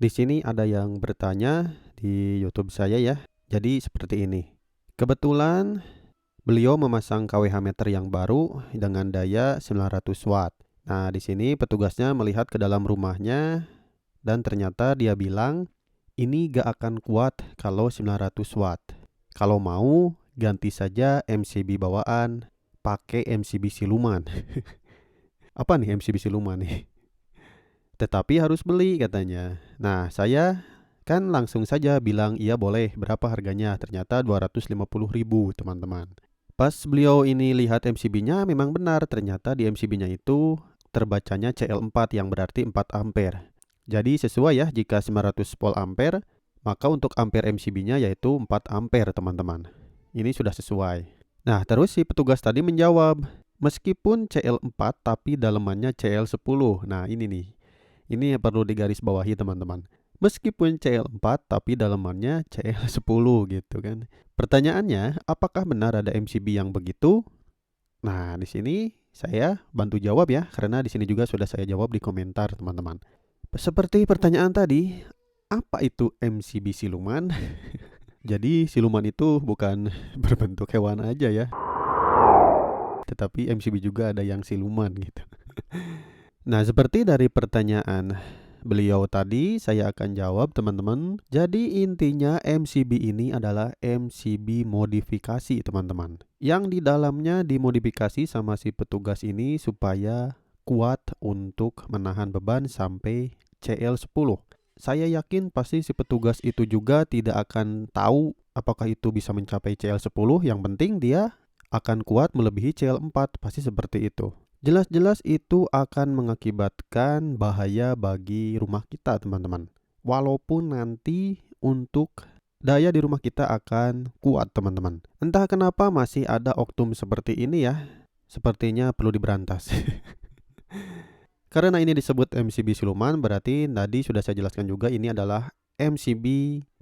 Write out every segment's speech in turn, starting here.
Di sini ada yang bertanya di YouTube saya ya. Jadi seperti ini. Kebetulan beliau memasang kWh meter yang baru dengan daya 900 watt. Nah, di sini petugasnya melihat ke dalam rumahnya dan ternyata dia bilang ini gak akan kuat kalau 900 watt. Kalau mau ganti saja MCB bawaan, pakai MCB siluman. Apa nih MCB siluman nih? Tetapi harus beli katanya. Nah, saya kan langsung saja bilang iya boleh, berapa harganya? Ternyata 250.000 teman-teman. Pas beliau ini lihat MCB-nya memang benar, ternyata di MCB-nya itu terbacanya CL4 yang berarti 4 ampere. Jadi sesuai ya, jika 900 volt ampere, maka untuk ampere MCB-nya yaitu 4 ampere teman-teman. Ini sudah sesuai. Nah, terus si petugas tadi menjawab, meskipun CL4 tapi dalemannya CL10. Nah, ini nih. Ini yang perlu digarisbawahi teman-teman. Meskipun CL4 tapi dalemannya CL10 gitu kan. Pertanyaannya, apakah benar ada MCB yang begitu? Nah, di sini saya bantu jawab ya, karena di sini juga sudah saya jawab di komentar teman-teman. Seperti pertanyaan tadi, apa itu MCB siluman? Jadi siluman itu bukan berbentuk hewan aja ya, tetapi MCB juga ada yang siluman gitu. Nah, seperti dari pertanyaan beliau tadi, saya akan jawab teman-teman. Jadi intinya MCB ini adalah MCB modifikasi teman-teman. Yang di dalamnya dimodifikasi sama si petugas ini supaya kuat untuk menahan beban sampai CL10. Saya yakin pasti si petugas itu juga tidak akan tahu apakah itu bisa mencapai CL10. Yang penting dia akan kuat melebihi CL4, pasti seperti itu. Jelas-jelas itu akan mengakibatkan bahaya bagi rumah kita teman-teman. Walaupun nanti untuk daya di rumah kita akan kuat teman-teman. Entah kenapa masih ada oknum seperti ini ya. Sepertinya perlu diberantas. Karena ini disebut MCB siluman, berarti tadi sudah saya jelaskan juga ini adalah MCB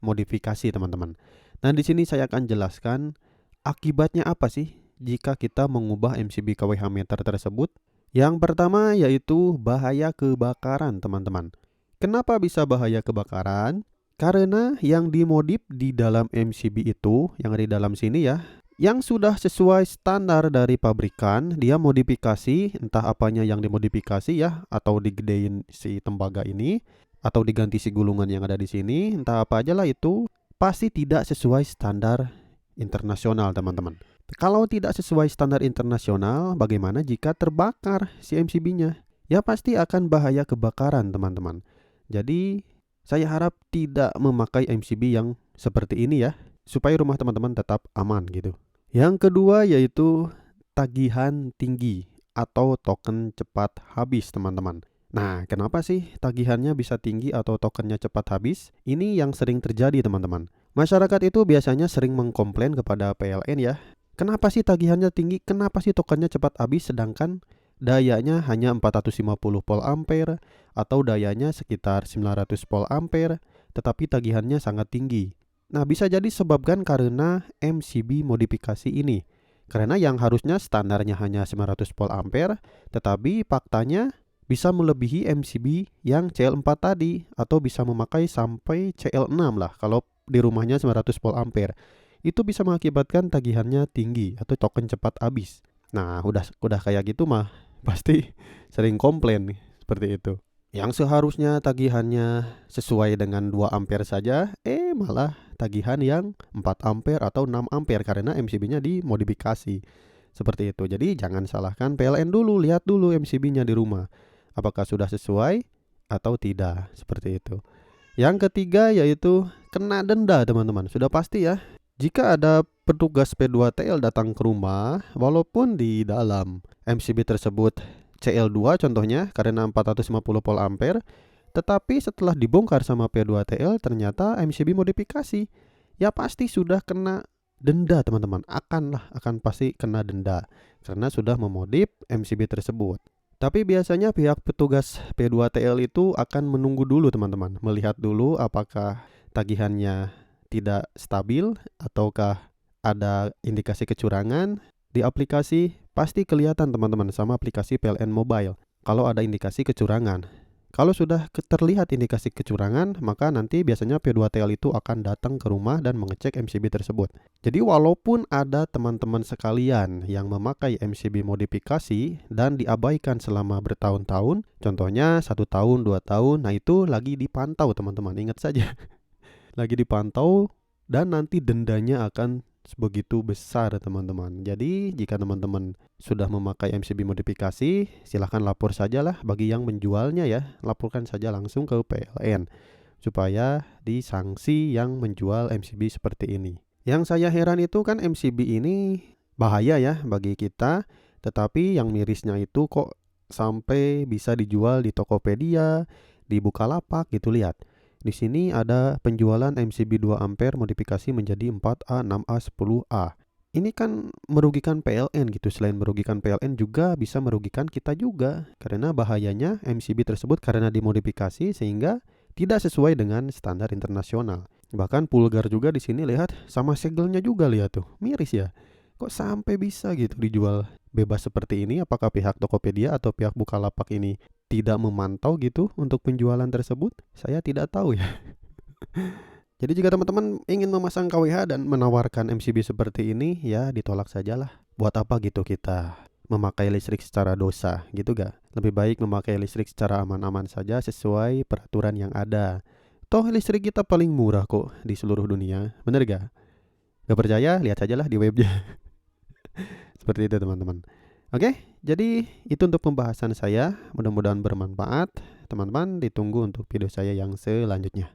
modifikasi teman-teman. Nah, di sini saya akan jelaskan akibatnya apa sih jika kita mengubah MCB kWh meter tersebut. Yang pertama yaitu bahaya kebakaran teman-teman. Kenapa bisa bahaya kebakaran? Karena yang dimodif di dalam MCB itu, yang di dalam sini ya, yang sudah sesuai standar dari pabrikan, dia modifikasi, entah apanya yang dimodifikasi ya, atau digedein si tembaga ini, atau diganti si gulungan yang ada di sini, entah apa aja lah itu, pasti tidak sesuai standar internasional teman-teman. Kalau tidak sesuai standar internasional, bagaimana jika terbakar si MCB-nya? Ya pasti akan bahaya kebakaran teman-teman. Jadi saya harap tidak memakai MCB yang seperti ini ya, supaya rumah teman-teman tetap aman gitu. Yang kedua yaitu tagihan tinggi atau token cepat habis teman-teman. Nah, kenapa sih tagihannya bisa tinggi atau tokennya cepat habis? Ini yang sering terjadi teman-teman. Masyarakat itu biasanya sering mengkomplain kepada PLN ya. Kenapa sih tagihannya tinggi? Kenapa sih tokennya cepat habis sedangkan dayanya hanya 450 volt ampere atau dayanya sekitar 900 volt ampere tetapi tagihannya sangat tinggi? Nah, bisa jadi sebabkan karena MCB modifikasi ini. Karena yang harusnya standarnya hanya 900 volt ampere tetapi faktanya bisa melebihi MCB yang CL4 tadi atau bisa memakai sampai CL6 lah kalau di rumahnya 900 volt ampere. Itu bisa mengakibatkan tagihannya tinggi atau token cepat habis. Nah, udah kayak gitu mah pasti sering komplain nih, seperti itu. Yang seharusnya tagihannya sesuai dengan 2 ampere saja, malah tagihan yang 4 ampere atau 6 ampere karena MCB-nya dimodifikasi. Seperti itu. Jadi jangan salahkan PLN dulu, lihat dulu MCB-nya di rumah. Apakah sudah sesuai atau tidak, seperti itu. Yang ketiga yaitu kena denda teman-teman. Sudah pasti ya. Jika ada petugas P2TL datang ke rumah, walaupun di dalam MCB tersebut CL2 contohnya karena 450 volt ampere, tetapi setelah dibongkar sama P2TL ternyata MCB modifikasi, ya pasti sudah kena denda teman-teman. Akan pasti kena denda karena sudah memodif MCB tersebut. Tapi biasanya pihak petugas P2TL itu akan menunggu dulu teman-teman, melihat dulu apakah tagihannya tidak stabil ataukah ada indikasi kecurangan. Di aplikasi pasti kelihatan teman-teman sama aplikasi PLN Mobile kalau ada indikasi kecurangan. Kalau sudah terlihat indikasi kecurangan, maka nanti biasanya P2TL itu akan datang ke rumah dan mengecek MCB tersebut. Jadi walaupun ada teman-teman sekalian yang memakai MCB modifikasi dan diabaikan selama bertahun-tahun, contohnya 1 tahun, 2 tahun, nah itu lagi dipantau teman-teman, ingat saja. Lagi dipantau dan nanti dendanya akan begitu besar teman-teman. Jadi jika teman-teman sudah memakai MCB modifikasi, silahkan lapor sajalah bagi yang menjualnya ya. Laporkan saja langsung ke PLN supaya disanksi yang menjual MCB seperti ini. Yang saya heran itu kan MCB ini bahaya ya bagi kita, tetapi yang mirisnya itu kok sampai bisa dijual di Tokopedia, di Bukalapak gitu. Lihat. Di sini ada penjualan MCB 2 ampere modifikasi menjadi 4A, 6A, 10A. Ini kan merugikan PLN gitu. Selain merugikan PLN juga bisa merugikan kita juga. Karena bahayanya MCB tersebut karena dimodifikasi sehingga tidak sesuai dengan standar internasional. Bahkan pulgar juga di sini lihat sama segelnya juga lihat tuh. Miris ya. Kok sampai bisa gitu dijual bebas seperti ini? Apakah pihak Tokopedia atau pihak Bukalapak ini tidak memantau gitu untuk penjualan tersebut? Saya tidak tahu ya. Jadi jika teman-teman ingin memasang KWH dan menawarkan MCB seperti ini, ya ditolak sajalah. Buat apa gitu kita memakai listrik secara dosa, gitu gak? Lebih baik memakai listrik secara aman-aman saja sesuai peraturan yang ada. Toh listrik kita paling murah kok di seluruh dunia, bener gak? Gak percaya? Lihat sajalah di webnya. Seperti itu teman-teman. Oke, jadi itu untuk pembahasan saya. Mudah-mudahan bermanfaat. Teman-teman ditunggu untuk video saya yang selanjutnya.